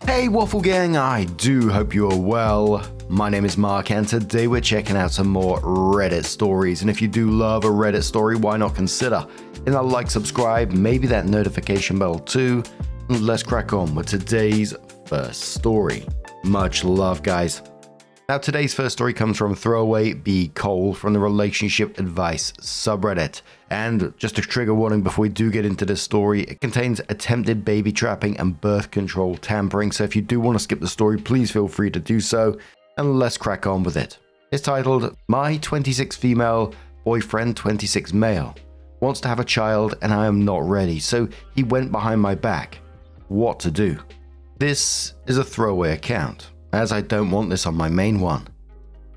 Hey Waffle Gang, I do hope you are well. My name is Mark and today we're checking out some more Reddit stories, and if you do love a Reddit story, why not consider hitting that like, subscribe, maybe that notification bell too, and let's crack on with today's first story. Much love, guys. Now today's first story comes from Throwaway B. Cole from the Relationship Advice subreddit. And just a trigger warning before we do get into this story, it contains attempted baby trapping and birth control tampering, so if you do want to skip the story, please feel free to do so, and let's crack on with it. It's titled, My 26 female boyfriend 26 male wants to have a child and I am not ready, so he went behind my back. What to do? This is a throwaway account, as I don't want this on my main one.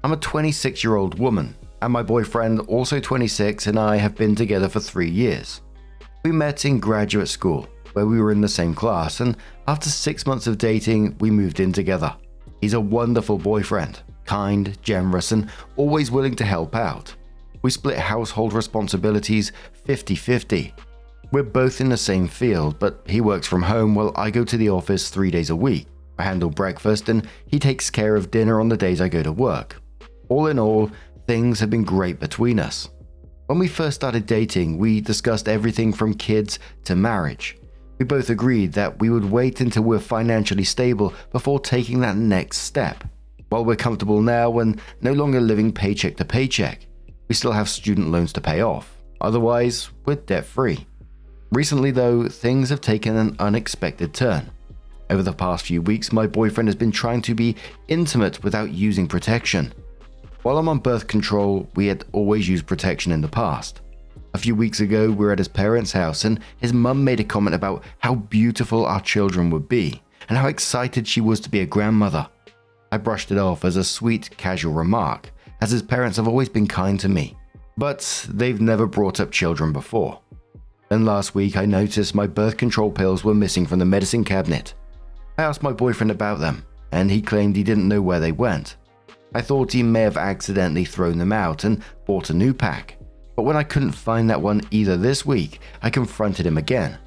I'm a 26-year-old woman, and my boyfriend, also 26, and I have been together for 3 years. We met in graduate school, where we were in the same class, and after 6 months of dating, we moved in together. He's a wonderful boyfriend, kind, generous, and always willing to help out. We split household responsibilities 50-50. We're both in the same field, but he works from home while I go to the office 3 days a week. I handle breakfast and he takes care of dinner on the days I go to work. All in all, things have been great between us. When we first started dating, we discussed everything from kids to marriage. We both agreed that we would wait until we're financially stable before taking that next step. While we're comfortable now and no longer living paycheck to paycheck, we still have student loans to pay off. Otherwise, we're debt-free. Recently though, things have taken an unexpected turn. Over the past few weeks, my boyfriend has been trying to be intimate without using protection. While I'm on birth control, we had always used protection in the past. A few weeks ago, we were at his parents' house and his mum made a comment about how beautiful our children would be and how excited she was to be a grandmother. I brushed it off as a sweet, casual remark, as his parents have always been kind to me, but they've never brought up children before. Then last week, I noticed my birth control pills were missing from the medicine cabinet. I asked my boyfriend about them, and he claimed he didn't know where they went. I thought he may have accidentally thrown them out and bought a new pack, but when I couldn't find that one either this week, I confronted him again.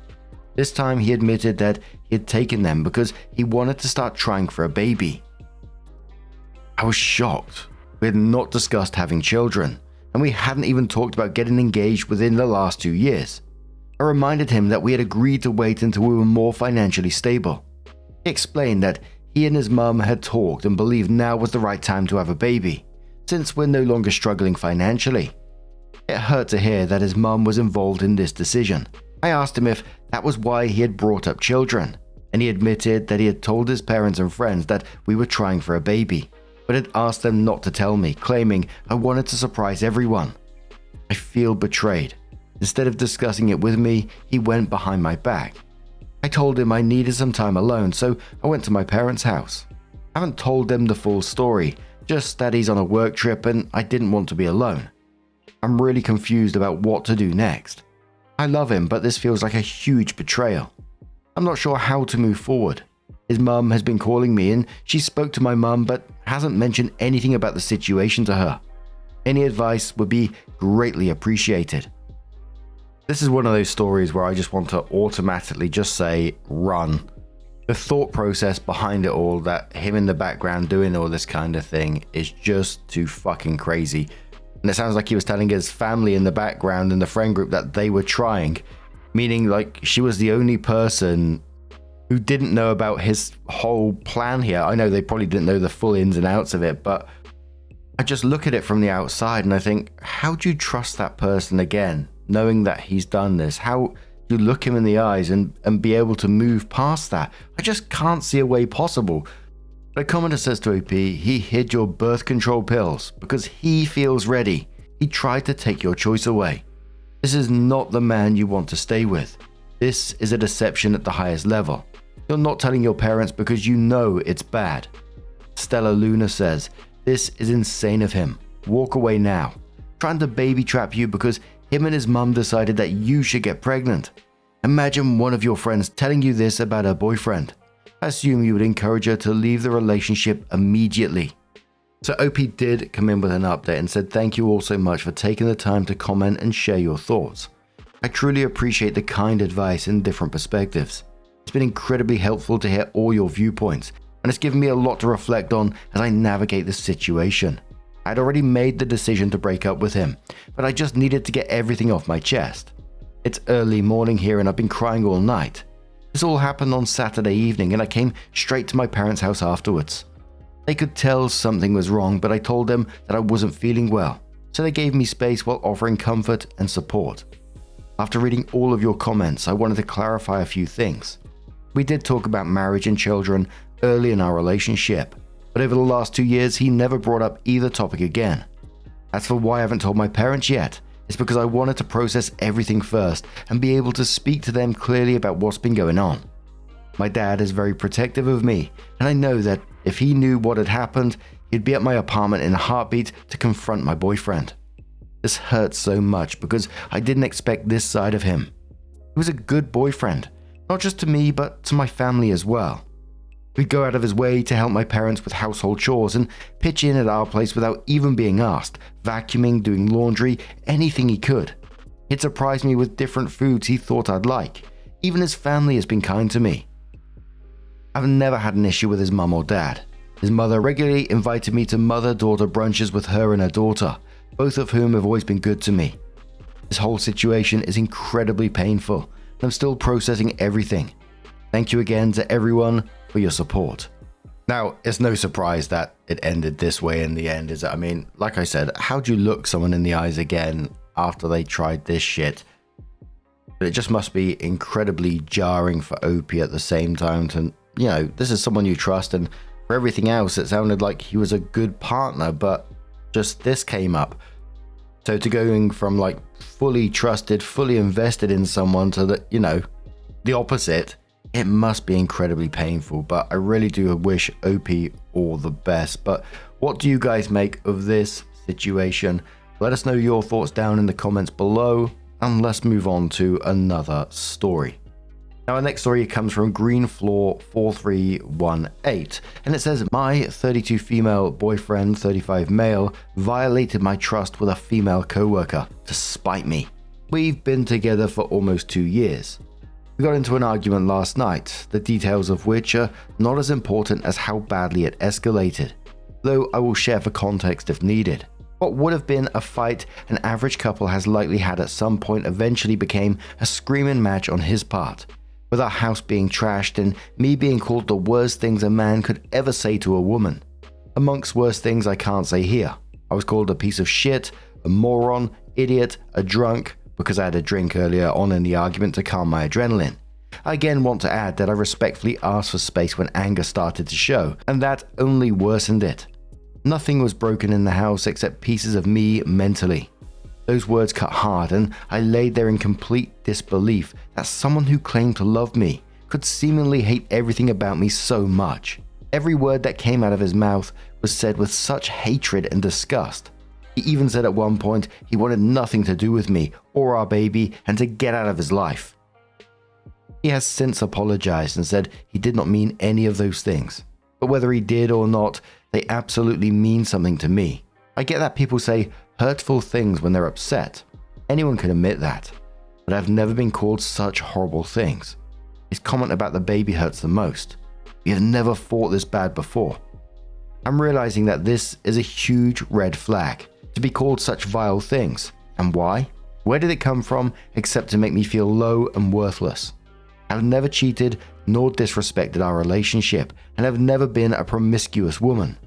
This time he admitted that he had taken them because he wanted to start trying for a baby. I was shocked. We had not discussed having children, and we hadn't even talked about getting engaged within the last 2 years. I reminded him that we had agreed to wait until we were more financially stable. He explained that he and his mum had talked and believed now was the right time to have a baby, since we're no longer struggling financially. It hurt to hear that his mum was involved in this decision. I asked him if that was why he had brought up children, and he admitted that he had told his parents and friends that we were trying for a baby, but had asked them not to tell me, claiming I wanted to surprise everyone. I feel betrayed. Instead of discussing it with me, he went behind my back. I told him I needed some time alone, so I went to my parents' house. I haven't told them the full story, just that he's on a work trip and I didn't want to be alone. I'm really confused about what to do next. I love him, but this feels like a huge betrayal. I'm not sure how to move forward. His mum has been calling me and she spoke to my mum but hasn't mentioned anything about the situation to her. Any advice would be greatly appreciated. This is one of those stories where I just want to automatically just say, run. The thought process behind it all, that him in the background doing all this kind of thing, is just too fucking crazy. And it sounds like he was telling his family in the background in the friend group that they were trying, meaning like she was the only person who didn't know about his whole plan here. I know they probably didn't know the full ins and outs of it, but I just look at it from the outside and I think, how do you trust that person again? Knowing that he's done this, how you look him in the eyes and be able to move past that? I just can't see a way possible. But a commenter says to OP, he hid your birth control pills because he feels ready. He tried to take your choice away. This is not the man you want to stay with. This is a deception at the highest level. You're not telling your parents because you know it's bad. Stella Luna says, this is insane of him. Walk away now. Trying to baby trap you because him and his mum decided that you should get pregnant. Imagine one of your friends telling you this about her boyfriend. I assume you would encourage her to leave the relationship immediately. So OP did come in with an update and said thank you all so much for taking the time to comment and share your thoughts. I truly appreciate the kind advice and different perspectives. It's been incredibly helpful to hear all your viewpoints, and it's given me a lot to reflect on as I navigate this situation. I had already made the decision to break up with him, but I just needed to get everything off my chest. It's early morning here and I've been crying all night. This all happened on Saturday evening and I came straight to my parents' house afterwards. They could tell something was wrong, but I told them that I wasn't feeling well, so they gave me space while offering comfort and support. After reading all of your comments, I wanted to clarify a few things. We did talk about marriage and children early in our relationship, but over the last 2 years he never brought up either topic again. As for why I haven't told my parents yet, it's because I wanted to process everything first and be able to speak to them clearly about what's been going on. My dad is very protective of me, and I know that if he knew what had happened, he'd be at my apartment in a heartbeat to confront my boyfriend. This hurts so much because I didn't expect this side of him. He was a good boyfriend, not just to me but to my family as well. He'd go out of his way to help my parents with household chores and pitch in at our place without even being asked, vacuuming, doing laundry, anything he could. He'd surprise me with different foods he thought I'd like. Even his family has been kind to me. I've never had an issue with his mum or dad. His mother regularly invited me to mother-daughter brunches with her and her daughter, both of whom have always been good to me. This whole situation is incredibly painful, and I'm still processing everything. Thank you again to everyone for your support. Now, it's no surprise that it ended this way in the end, is it? I mean, like I said, how do you look someone in the eyes again after they tried this shit? But it just must be incredibly jarring for Opie at the same time to, this is someone you trust, and for everything else, it sounded like he was a good partner, but just this came up. So to going from like fully trusted, fully invested in someone to the opposite, it must be incredibly painful, but I really do wish Opie all the best. But what do you guys make of this situation? Let us know your thoughts down in the comments below, and let's move on to another story. Now, our next story comes from Greenfloor4318, and it says, my 32 female boyfriend, 35 male, violated my trust with a female co-worker to spite me. We've been together for almost 2 years. We got into an argument last night, the details of which are not as important as how badly it escalated, though I will share for context if needed. What would have been a fight an average couple has likely had at some point eventually became a screaming match on his part, with our house being trashed and me being called the worst things a man could ever say to a woman. Amongst worse things I can't say here. I was called a piece of shit, a moron, idiot, a drunk, because I had a drink earlier on in the argument to calm my adrenaline. I again want to add that I respectfully asked for space when anger started to show, and that only worsened it. Nothing was broken in the house except pieces of me mentally. Those words cut hard, and I laid there in complete disbelief that someone who claimed to love me could seemingly hate everything about me so much. Every word that came out of his mouth was said with such hatred and disgust. He even said at one point he wanted nothing to do with me or our baby and to get out of his life. He has since apologized and said he did not mean any of those things. But whether he did or not, they absolutely mean something to me. I get that people say hurtful things when they're upset. Anyone can admit that. But I've never been called such horrible things. His comment about the baby hurts the most. We have never fought this bad before. I'm realizing that this is a huge red flag. To be called such vile things. And why? Where did it come from except to make me feel low and worthless? I've never cheated nor disrespected our relationship, and have never been a promiscuous woman.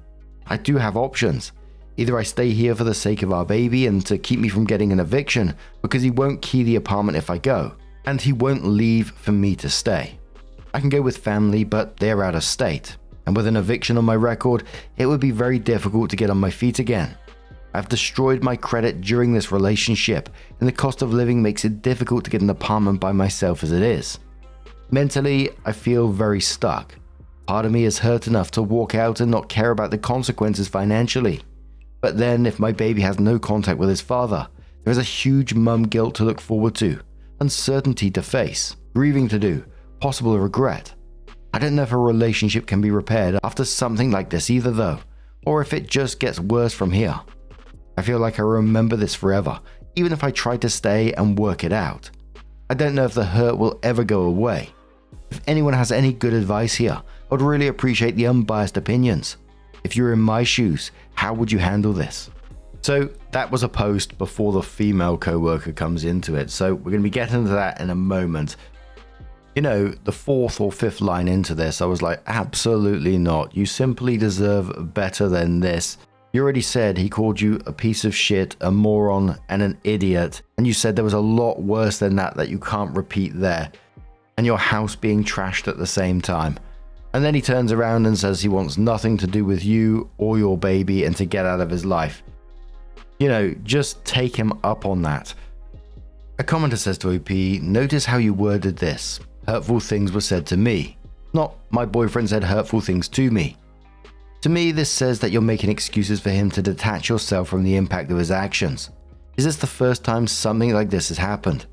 I do have options. Either I stay here for the sake of our baby and to keep me from getting an eviction, because he won't key the apartment if I go, and he won't leave for me to stay. I can go with family, but they're out of state, and with an eviction on my record, it would be very difficult to get on my feet again. I've destroyed my credit during this relationship, and the cost of living makes it difficult to get an apartment by myself as it is. Mentally, I feel very stuck. Part of me is hurt enough to walk out and not care about the consequences financially. But then, if my baby has no contact with his father, there is a huge mum guilt to look forward to, uncertainty to face, grieving to do, possible regret. I don't know if a relationship can be repaired after something like this either though, or if it just gets worse from here. I feel like I remember this forever, even if I try to stay and work it out. I don't know if the hurt will ever go away. If anyone has any good advice here, I'd really appreciate the unbiased opinions. If you're in my shoes, how would you handle this? So that was a post before the female co-worker comes into it, so we're going to be getting into that in a moment. You know, the fourth or fifth line into this, I was like, absolutely not. You simply deserve better than this. You already said he called you a piece of shit, a moron, and an idiot. And you said there was a lot worse than that you can't repeat there. And your house being trashed at the same time. And then he turns around and says he wants nothing to do with you or your baby and to get out of his life. You know, just take him up on that. A commenter says to OP, notice how you worded this. Hurtful things were said to me. Not my boyfriend said hurtful things to me. To me, this says that you're making excuses for him to detach yourself from the impact of his actions. Is this the first time something like this has happened?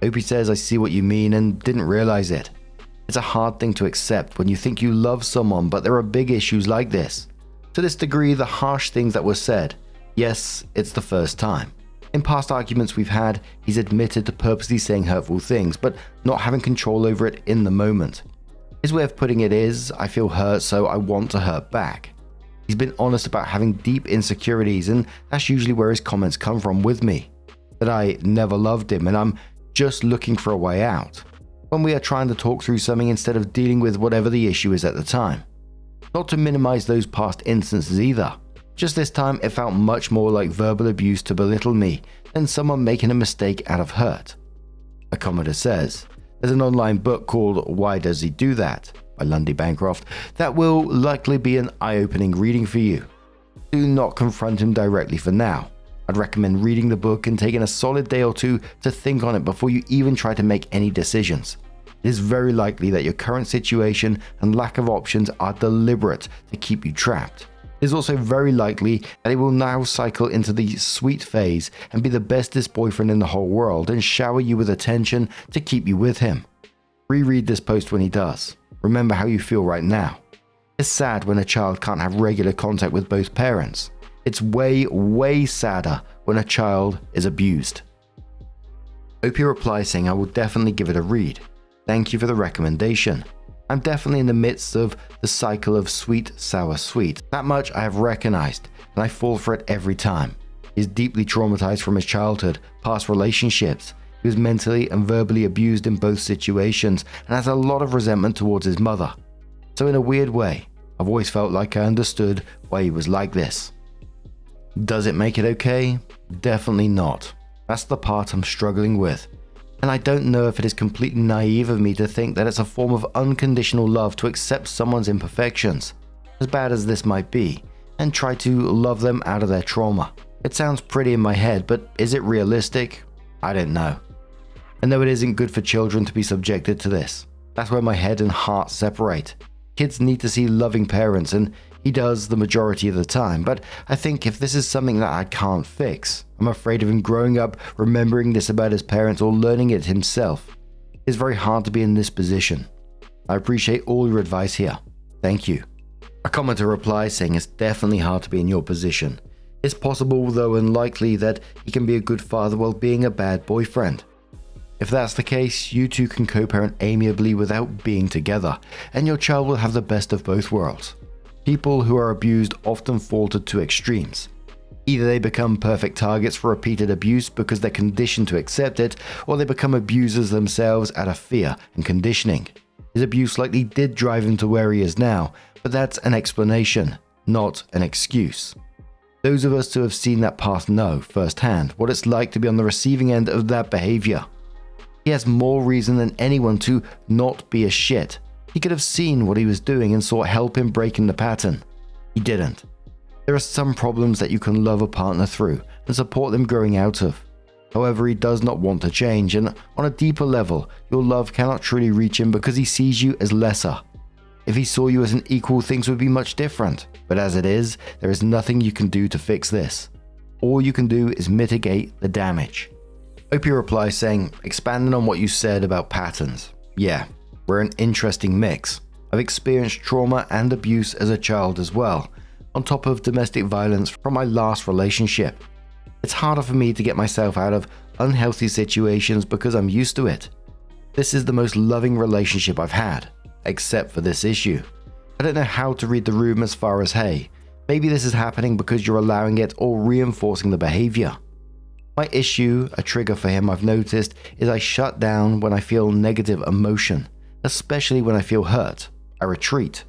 OP says, I see what you mean and didn't realize it. It's a hard thing to accept when you think you love someone, but there are big issues like this. To this degree, the harsh things that were said. Yes, it's the first time. In past arguments we've had, he's admitted to purposely saying hurtful things, but not having control over it in the moment. His way of putting it is, I feel hurt, so I want to hurt back. He's been honest about having deep insecurities, and that's usually where his comments come from with me. That I never loved him, and I'm just looking for a way out. When we are trying to talk through something instead of dealing with whatever the issue is at the time. Not to minimize those past instances either. Just this time, it felt much more like verbal abuse to belittle me than someone making a mistake out of hurt. A commenter says, there's an online book called Why Does He Do That? By Lundy Bancroft that will likely be an eye-opening reading for you. Do not confront him directly for now. I'd recommend reading the book and taking a solid day or two to think on it before you even try to make any decisions. It is very likely that your current situation and lack of options are deliberate to keep you trapped. It is also very likely that he will now cycle into the sweet phase and be the bestest boyfriend in the whole world and shower you with attention to keep you with him. Reread this post when he does. Remember how you feel right now. It's sad when a child can't have regular contact with both parents. It's way, way sadder when a child is abused. OP replies saying I will definitely give it a read. Thank you for the recommendation. I'm definitely in the midst of the cycle of sweet, sour, sweet. That much I have recognized, and I fall for it every time. He is deeply traumatized from his childhood, past relationships. He was mentally and verbally abused in both situations and has a lot of resentment towards his mother. So in a weird way, I've always felt like I understood why he was like this. Does it make it okay? Definitely not. That's the part I'm struggling with. And I don't know if it is completely naive of me to think that it's a form of unconditional love to accept someone's imperfections, as bad as this might be, and try to love them out of their trauma. It sounds pretty in my head, but is it realistic? I don't know. And though it isn't good for children to be subjected to this, that's where my head and heart separate. Kids need to see loving parents, and he does the majority of the time, but I think if this is something that I can't fix, I'm afraid of him growing up remembering this about his parents or learning it himself. It's very hard to be in this position. I appreciate all your advice here. Thank you. A commenter replies saying it's definitely hard to be in your position. It's possible, though unlikely, that he can be a good father while being a bad boyfriend. If that's the case, you two can co-parent amiably without being together, and your child will have the best of both worlds. People who are abused often fall to two extremes. Either they become perfect targets for repeated abuse because they're conditioned to accept it, or they become abusers themselves out of fear and conditioning. His abuse likely did drive him to where he is now, but that's an explanation, not an excuse. Those of us who have seen that path know firsthand what it's like to be on the receiving end of that behavior. He has more reason than anyone to not be a shit. He could have seen what he was doing and sought help in breaking the pattern. He didn't. There are some problems that you can love a partner through and support them growing out of. However, he does not want to change, and on a deeper level, your love cannot truly reach him because he sees you as lesser. If he saw you as an equal, things would be much different. But as it is, there is nothing you can do to fix this. All you can do is mitigate the damage. OP replies saying, expanding on what you said about patterns. Yeah, we're an interesting mix. I've experienced trauma and abuse as a child as well, on top of domestic violence from my last relationship. It's harder for me to get myself out of unhealthy situations because I'm used to it. This is the most loving relationship I've had, except for this issue. I don't know how to read the room as far as, hey, maybe this is happening because you're allowing it or reinforcing the behavior. My issue, a trigger for him I've noticed, is I shut down when I feel negative emotion, especially when I feel hurt. I retreat.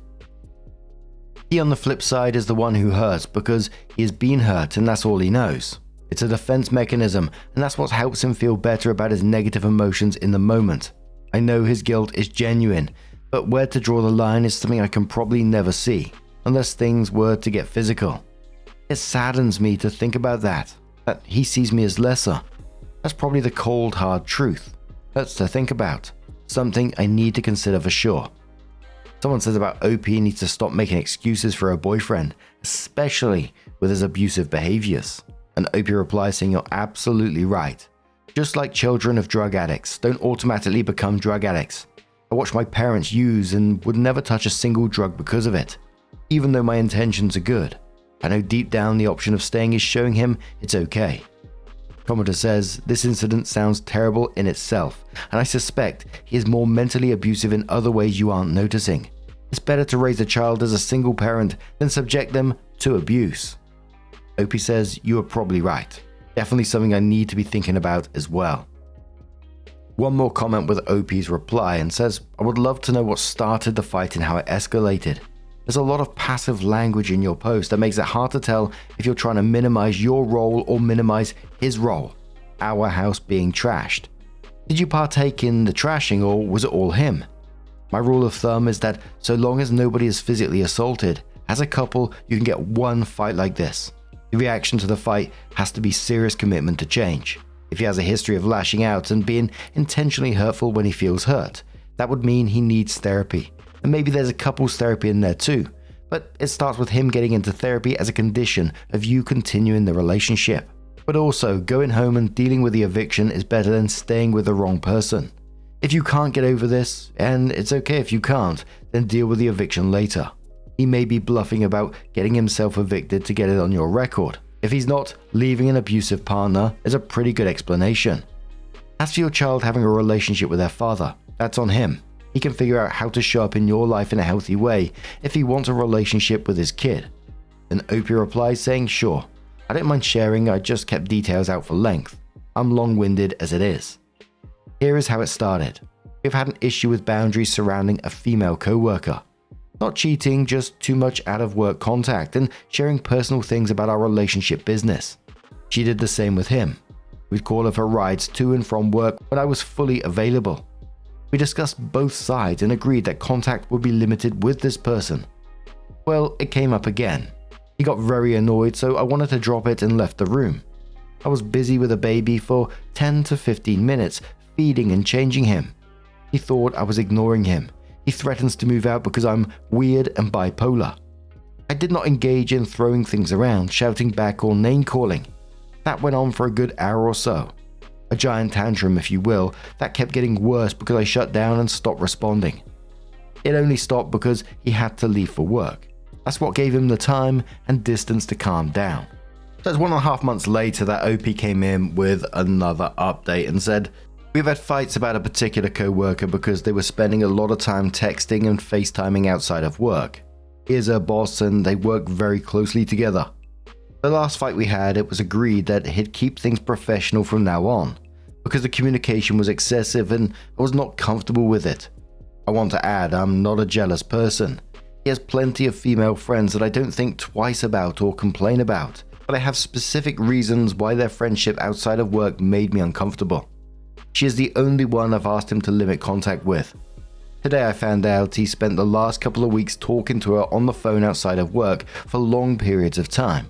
He, on the flip side, is the one who hurts because he has been hurt and that's all he knows. It's a defense mechanism, and that's what helps him feel better about his negative emotions in the moment. I know his guilt is genuine, but where to draw the line is something I can probably never see, unless things were to get physical. It saddens me to think about that he sees me as lesser. That's probably the cold, hard truth. Hurts to think about. Something I need to consider for sure. Someone says about OP needs to stop making excuses for her boyfriend, especially with his abusive behaviors. And OP replies saying you're absolutely right. Just like children of drug addicts don't automatically become drug addicts. I watched my parents use and would never touch a single drug because of it, even though my intentions are good. I know deep down the option of staying is showing him it's okay. Commenter says, this incident sounds terrible in itself, and I suspect he is more mentally abusive in other ways you aren't noticing. It's better to raise a child as a single parent than subject them to abuse. OP says, you are probably right. Definitely something I need to be thinking about as well. One more comment with OP's reply and says, I would love to know what started the fight and how it escalated. There's a lot of passive language in your post that makes it hard to tell if you're trying to minimize your role or minimize his role. Our house being trashed. Did you partake in the trashing or was it all him? My rule of thumb is that so long as nobody is physically assaulted, as a couple you can get one fight like this. The reaction to the fight has to be serious commitment to change. If he has a history of lashing out and being intentionally hurtful when he feels hurt, that would mean he needs therapy. And maybe there's a couples therapy in there too, but it starts with him getting into therapy as a condition of you continuing the relationship. But also, going home and dealing with the eviction is better than staying with the wrong person. If you can't get over this, and it's okay if you can't, then deal with the eviction later. He may be bluffing about getting himself evicted to get it on your record. If he's not, leaving an abusive partner is a pretty good explanation. As for your child having a relationship with their father, that's on him. He can figure out how to show up in your life in a healthy way if he wants a relationship with his kid. Then Opie replies saying, sure, I don't mind sharing, I just kept details out for length. I'm long-winded as it is. Here is how it started. We've had an issue with boundaries surrounding a female co-worker. Not cheating, just too much out-of-work contact and sharing personal things about our relationship business. She did the same with him. We'd call her for rides to and from work when I was fully available. We discussed both sides and agreed that contact would be limited with this person. Well, it came up again. He got very annoyed, so I wanted to drop it and left the room. I was busy with a baby for 10 to 15 minutes, feeding and changing him. He thought I was ignoring him. He threatens to move out because I'm weird and bipolar. I did not engage in throwing things around, shouting back or name-calling. That went on for a good hour or so. A giant tantrum, if you will, that kept getting worse because I shut down and stopped responding. It only stopped because he had to leave for work. That's what gave him the time and distance to calm down. So it's 1.5 months later that OP came in with another update and said, we've had fights about a particular co-worker because they were spending a lot of time texting and FaceTiming outside of work. He is her boss and they work very closely together. The last fight we had, it was agreed that he'd keep things professional from now on, because the communication was excessive and I was not comfortable with it. I want to add, I'm not a jealous person. He has plenty of female friends that I don't think twice about or complain about, but I have specific reasons why their friendship outside of work made me uncomfortable. She is the only one I've asked him to limit contact with. Today I found out he spent the last couple of weeks talking to her on the phone outside of work for long periods of time.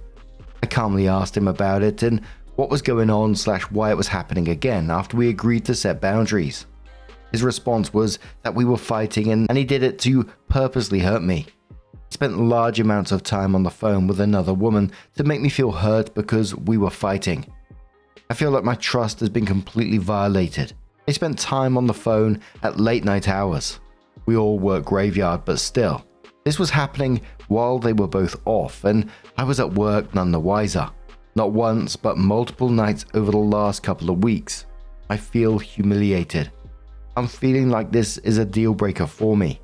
I calmly asked him about it and what was going on / why it was happening again after we agreed to set boundaries. His response was that we were fighting and he did it to purposely hurt me. He spent large amounts of time on the phone with another woman to make me feel hurt because we were fighting. I feel like my trust has been completely violated. They spent time on the phone at late night hours. We all work graveyard, but still. This was happening while they were both off and I was at work none the wiser. Not once, but multiple nights over the last couple of weeks. I feel humiliated. I'm feeling like this is a deal breaker for me.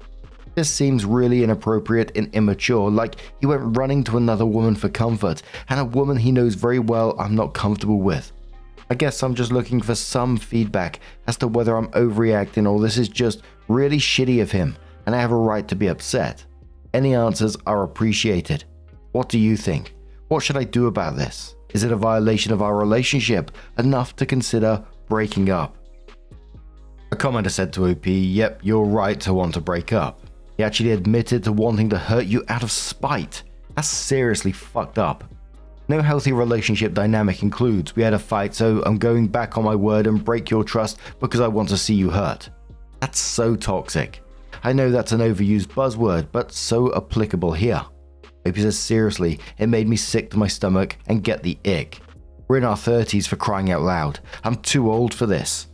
This seems really inappropriate and immature, like he went running to another woman for comfort, and a woman he knows very well I'm not comfortable with. I guess I'm just looking for some feedback as to whether I'm overreacting or this is just really shitty of him and I have a right to be upset. Any answers are appreciated. What do you think? What should I do about this? Is it a violation of our relationship enough to consider breaking up? A commenter said to OP, "Yep, you're right to want to break up. He actually admitted to wanting to hurt you out of spite. That's seriously fucked up. No healthy relationship dynamic includes, we had a fight so I'm going back on my word and break your trust because I want to see you hurt. That's so toxic. I know that's an overused buzzword, but so applicable here." OP says, "Seriously, it made me sick to my stomach and get the ick. We're in our 30s for crying out loud. I'm too old for this."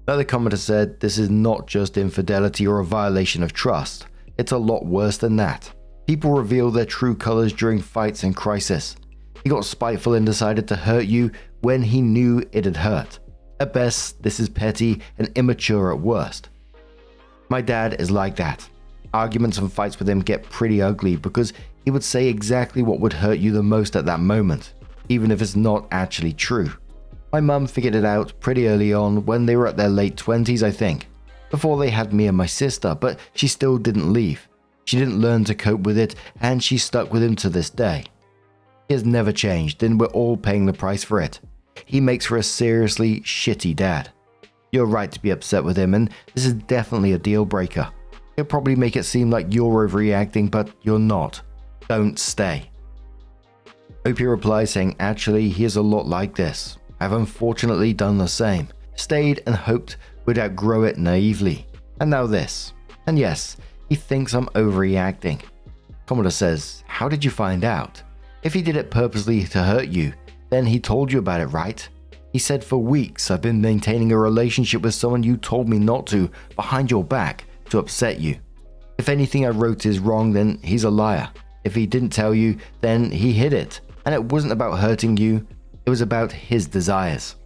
Another commenter said, "This is not just infidelity or a violation of trust. It's a lot worse than that. People reveal their true colors during fights and crisis. He got spiteful and decided to hurt you when he knew it'd hurt. At best, this is petty and immature at worst. My dad is like that. Arguments and fights with him get pretty ugly because he would say exactly what would hurt you the most at that moment, even if it's not actually true. My mum figured it out pretty early on when they were at their late 20s, I think, before they had me and my sister, but she still didn't leave. She didn't learn to cope with it and she stuck with him to this day. He has never changed and we're all paying the price for it. He makes for a seriously shitty dad. You're right to be upset with him and this is definitely a deal breaker. He'll probably make it seem like you're overreacting, but you're not. Don't stay." OP replies saying, "Actually, he is a lot like this. I've unfortunately done the same. Stayed and hoped we'd outgrow it naively. And now this. And yes, he thinks I'm overreacting." Commodore says, "How did you find out? If he did it purposely to hurt you, then he told you about it, right? He said for weeks I've been maintaining a relationship with someone you told me not to behind your back to upset you. If anything I wrote is wrong, then he's a liar. If he didn't tell you, then he hid it. And it wasn't about hurting you, it was about his desires."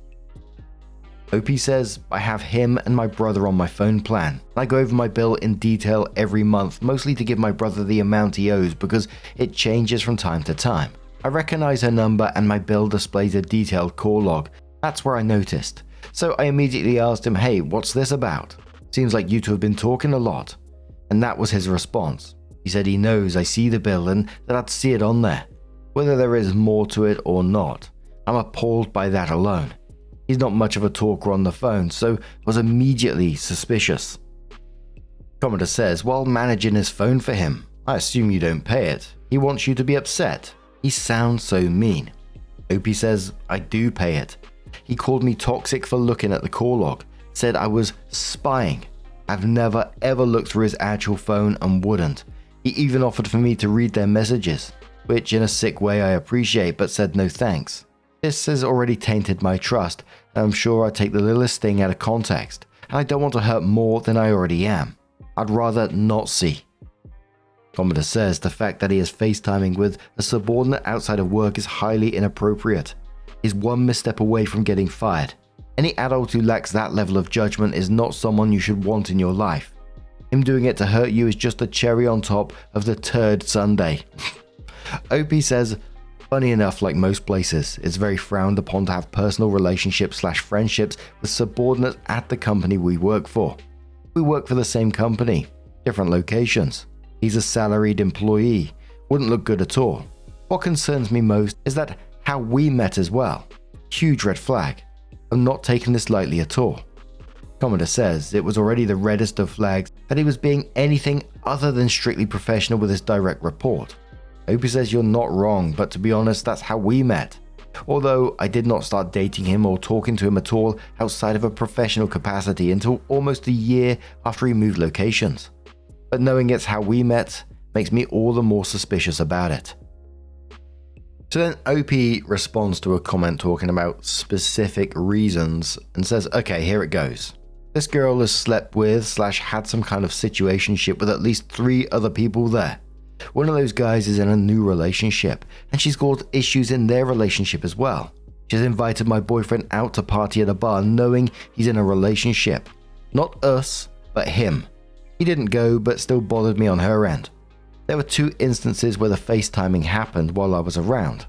OP says, "I have him and my brother on my phone plan. I go over my bill in detail every month, mostly to give my brother the amount he owes because it changes from time to time. I recognize her number and my bill displays a detailed call log. That's where I noticed. So I immediately asked him, 'Hey, what's this about? Seems like you two have been talking a lot.' And that was his response. He said he knows I see the bill and that I'd see it on there. Whether there is more to it or not, I'm appalled by that alone. He's not much of a talker on the phone, so was immediately suspicious." Commodore says, "While managing his phone for him, I assume you don't pay it. He wants you to be upset. He sounds so mean." OP says, "I do pay it. He called me toxic for looking at the call log, said I was spying. I've never ever looked through his actual phone and wouldn't. He even offered for me to read their messages, which in a sick way I appreciate, but said no thanks. This has already tainted my trust, and I'm sure I take the littlest thing out of context, and I don't want to hurt more than I already am. I'd rather not see." Commodore says the fact that he is FaceTiming with a subordinate outside of work is highly inappropriate. He's one misstep away from getting fired. Any adult who lacks that level of judgment is not someone you should want in your life. Him doing it to hurt you is just the cherry on top of the turd sundae. OP says, "Funny enough, like most places, it's very frowned upon to have personal relationships/friendships with subordinates at the company we work for. We work for the same company, different locations. He's a salaried employee. Wouldn't look good at all. What concerns me most is that how we met as well. Huge red flag. I'm not taking this lightly at all." Commodore says it was already the reddest of flags that he was being anything other than strictly professional with his direct report. OP says you're not wrong, but to be honest, that's how we met. Although I did not start dating him or talking to him at all outside of a professional capacity until almost a year after he moved locations. But knowing it's how we met makes me all the more suspicious about it." So then OP responds to a comment talking about specific reasons and says, "Okay, here it goes. This girl has slept with/had some kind of situationship with at least 3 other people there. One of those guys is in a new relationship, and she's caused issues in their relationship as well. She's invited my boyfriend out to party at a bar knowing he's in a relationship. Not us, but him. He didn't go, but still bothered me on her end. There were 2 instances where the FaceTiming happened while I was around.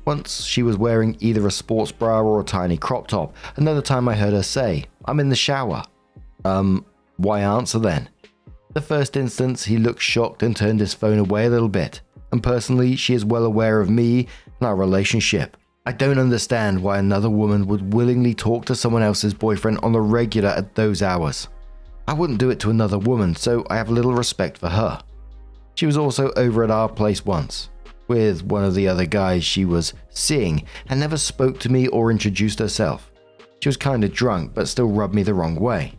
Once she was wearing either a sports bra or a tiny crop top. Another time I heard her say, "I'm in the shower." Why answer then? The first instance, he looked shocked and turned his phone away a little bit. And personally, she is well aware of me and our relationship. I don't understand why another woman would willingly talk to someone else's boyfriend on the regular at those hours. I wouldn't do it to another woman, so I have little respect for her. She was also over at our place once, with one of the other guys she was seeing, and never spoke to me or introduced herself. She was kinda drunk, but still rubbed me the wrong way.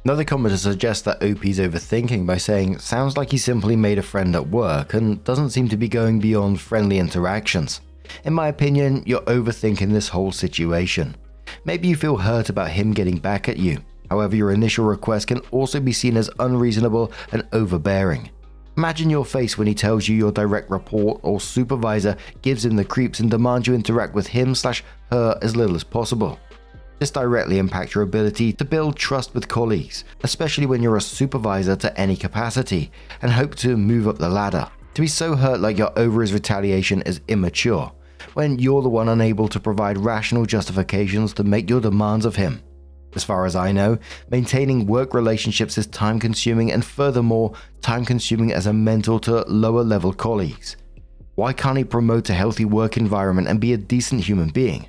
Another commenter suggests that OP's overthinking by saying, "Sounds like he simply made a friend at work and doesn't seem to be going beyond friendly interactions." In my opinion, you're overthinking this whole situation. Maybe you feel hurt about him getting back at you. However, your initial request can also be seen as unreasonable and overbearing. Imagine your face when he tells you your direct report or supervisor gives him the creeps and demands you interact with him/her as little as possible. This directly impacts your ability to build trust with colleagues, especially when you're a supervisor to any capacity and hope to move up the ladder. To be so hurt like you're over his retaliation is immature, when you're the one unable to provide rational justifications to make your demands of him. As far as I know, maintaining work relationships is time-consuming and furthermore, time-consuming as a mentor to lower-level colleagues. Why can't he promote a healthy work environment and be a decent human being?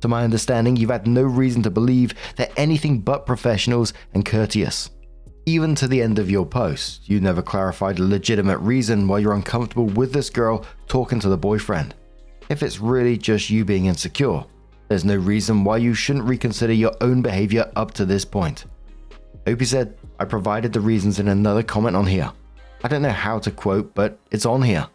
To my understanding, you've had no reason to believe they're anything but professionals and courteous. Even to the end of your post, you never clarified a legitimate reason why you're uncomfortable with this girl talking to the boyfriend. If it's really just you being insecure, there's no reason why you shouldn't reconsider your own behavior up to this point. Opie said, "I provided the reasons in another comment on here. I don't know how to quote, but it's on here.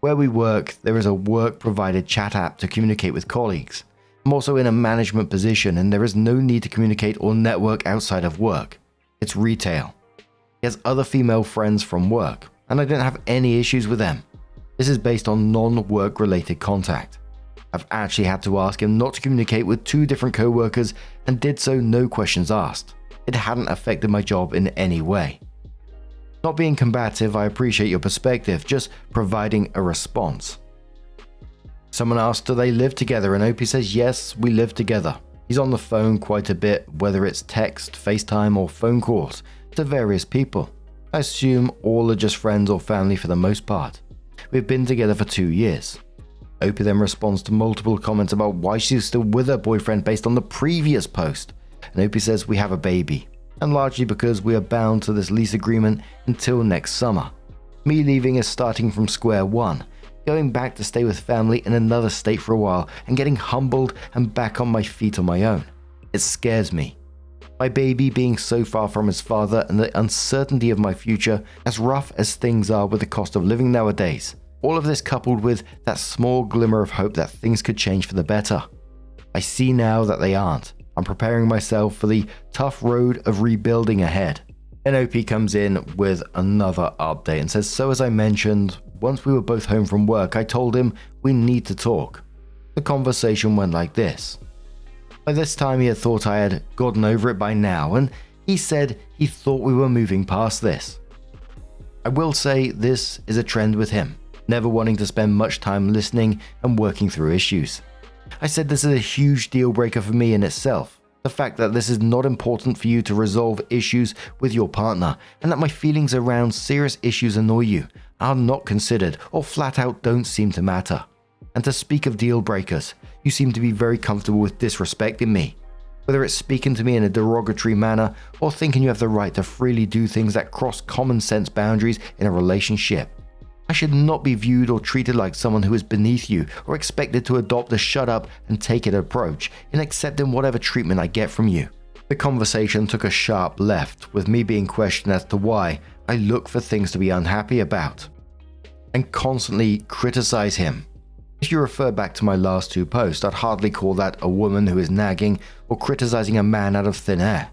Where we work, there is a work-provided chat app to communicate with colleagues. I'm also in a management position and there is no need to communicate or network outside of work. It's retail. He has other female friends from work, and I didn't have any issues with them. This is based on non-work related contact. I've actually had to ask him not to communicate with 2 different co-workers and did so no questions asked. It hadn't affected my job in any way. Not being combative, I appreciate your perspective, just providing a response." Someone asked, "Do they live together?" And Opie says, "Yes, we live together. He's on the phone quite a bit, whether it's text, FaceTime, or phone calls, to various people. I assume all are just friends or family for the most part. We've been together for 2 years. Opie then responds to multiple comments about why she's still with her boyfriend based on the previous post. And Opie says, "We have a baby, and largely because we are bound to this lease agreement until next summer. Me leaving is starting from square one, going back to stay with family in another state for a while and getting humbled and back on my feet on my own. It scares me. My baby being so far from his father and the uncertainty of my future, as rough as things are with the cost of living nowadays. All of this coupled with that small glimmer of hope that things could change for the better. I see now that they aren't. I'm preparing myself for the tough road of rebuilding ahead." And OP comes in with another update and says, "So as I mentioned, once we were both home from work, I told him we need to talk. The conversation went like this. By this time he had thought I had gotten over it by now, and he said he thought we were moving past this. I will say this is a trend with him, never wanting to spend much time listening and working through issues. I said this is a huge deal breaker for me in itself. The fact that this is not important for you to resolve issues with your partner, and that my feelings around serious issues annoy you, are not considered or flat out don't seem to matter. And to speak of deal breakers, you seem to be very comfortable with disrespecting me. Whether it's speaking to me in a derogatory manner or thinking you have the right to freely do things that cross common sense boundaries in a relationship. I should not be viewed or treated like someone who is beneath you or expected to adopt a shut up and take it approach in accepting whatever treatment I get from you. The conversation took a sharp left, with me being questioned as to why I look for things to be unhappy about and constantly criticize him. If you refer back to my last 2 posts, I'd hardly call that a woman who is nagging or criticizing a man out of thin air.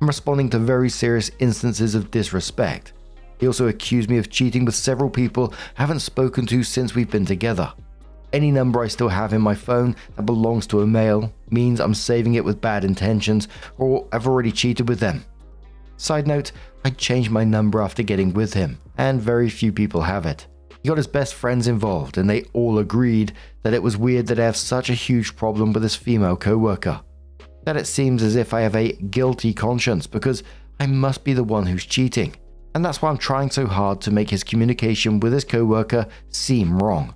I'm responding to very serious instances of disrespect. He also accused me of cheating with several people I haven't spoken to since we've been together. Any number I still have in my phone that belongs to a male means I'm saving it with bad intentions or I've already cheated with them. Side note, I changed my number after getting with him, and very few people have it. He got his best friends involved, and they all agreed that it was weird that I have such a huge problem with this female co-worker. That it seems as if I have a guilty conscience because I must be the one who's cheating, and that's why I'm trying so hard to make his communication with his co-worker seem wrong.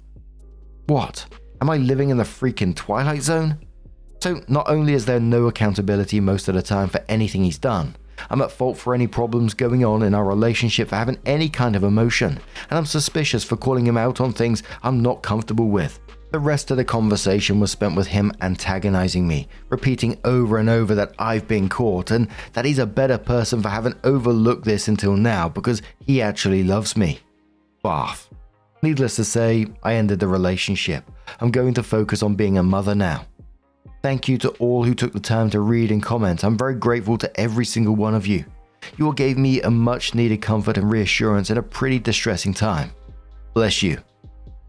What? Am I living in the freaking Twilight Zone? So not only is there no accountability most of the time for anything he's done, I'm at fault for any problems going on in our relationship for having any kind of emotion, and I'm suspicious for calling him out on things I'm not comfortable with. The rest of the conversation was spent with him antagonizing me, repeating over and over that I've been caught and that he's a better person for having overlooked this until now because he actually loves me. Bath. Needless to say, I ended the relationship. I'm going to focus on being a mother now. Thank you to all who took the time to read and comment. I'm very grateful to every single one of you. You all gave me a much needed comfort and reassurance in a pretty distressing time. Bless you.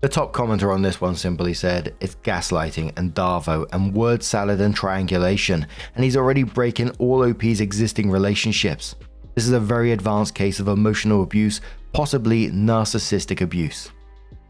The top commenter on this one simply said, it's gaslighting and Darvo and word salad and triangulation, and he's already breaking all OP's existing relationships. This is a very advanced case of emotional abuse, possibly narcissistic abuse.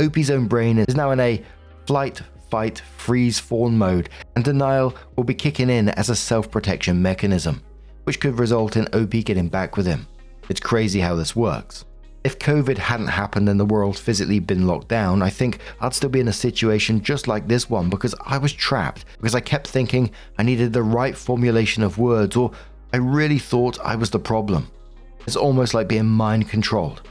OP's own brain is now in a flight, fight, freeze, fawn mode, and denial will be kicking in as a self-protection mechanism, which could result in OP getting back with him. It's crazy how this works. If COVID hadn't happened and the world physically been locked down, I think I'd still be in a situation just like this one because I was trapped, because I kept thinking I needed the right formulation of words, or I really thought I was the problem. It's almost like being mind controlled.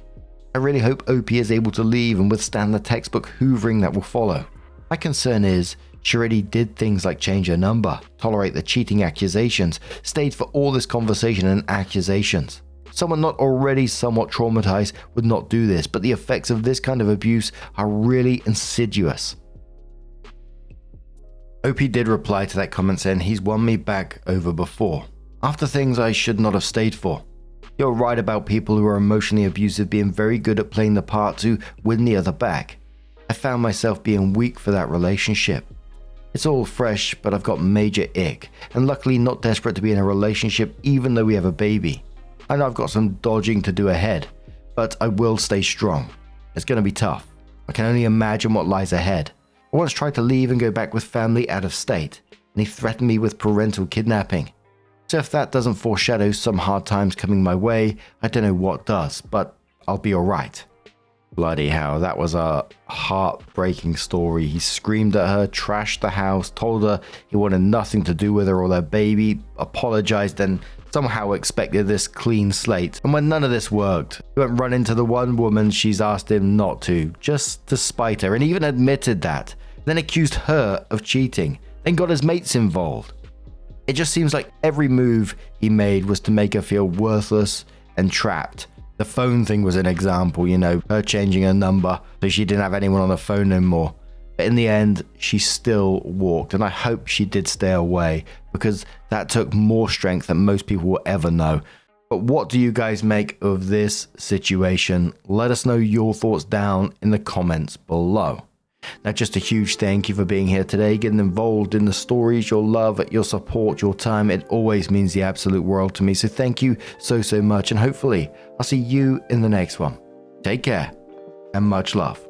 I really hope OP is able to leave and withstand the textbook hoovering that will follow. My concern is, she already did things like change her number, tolerate the cheating accusations, stayed for all this conversation and accusations. Someone not already somewhat traumatized would not do this, but the effects of this kind of abuse are really insidious. OP did reply to that comment saying he's won me back over before, after things I should not have stayed for. You're right about people who are emotionally abusive being very good at playing the part to win the other back. I found myself being weak for that relationship. It's all fresh, but I've got major ick, and luckily not desperate to be in a relationship even though we have a baby. I know I've got some dodging to do ahead, but I will stay strong. It's going to be tough. I can only imagine what lies ahead. I once tried to leave and go back with family out of state, and he threatened me with parental kidnapping. So if that doesn't foreshadow some hard times coming my way, I don't know what does, but I'll be alright. Bloody hell, that was a heartbreaking story. He screamed at her, trashed the house, told her he wanted nothing to do with her or their baby, apologized, and somehow expected this clean slate. And when none of this worked, he went run into the one woman she's asked him not to, just to spite her, and even admitted that, then accused her of cheating, then got his mates involved. It just seems like every move he made was to make her feel worthless and trapped. The phone thing was an example, her changing her number so she didn't have anyone on the phone no more. But in the end, she still walked, and I hope she did stay away because that took more strength than most people will ever know. But what do you guys make of this situation? Let us know your thoughts down in the comments below. Now, just a huge thank you for being here today, getting involved in the stories, your love, your support, your time. It always means the absolute world to me. So thank you so much, and hopefully I'll see you in the next one. Take care and much love.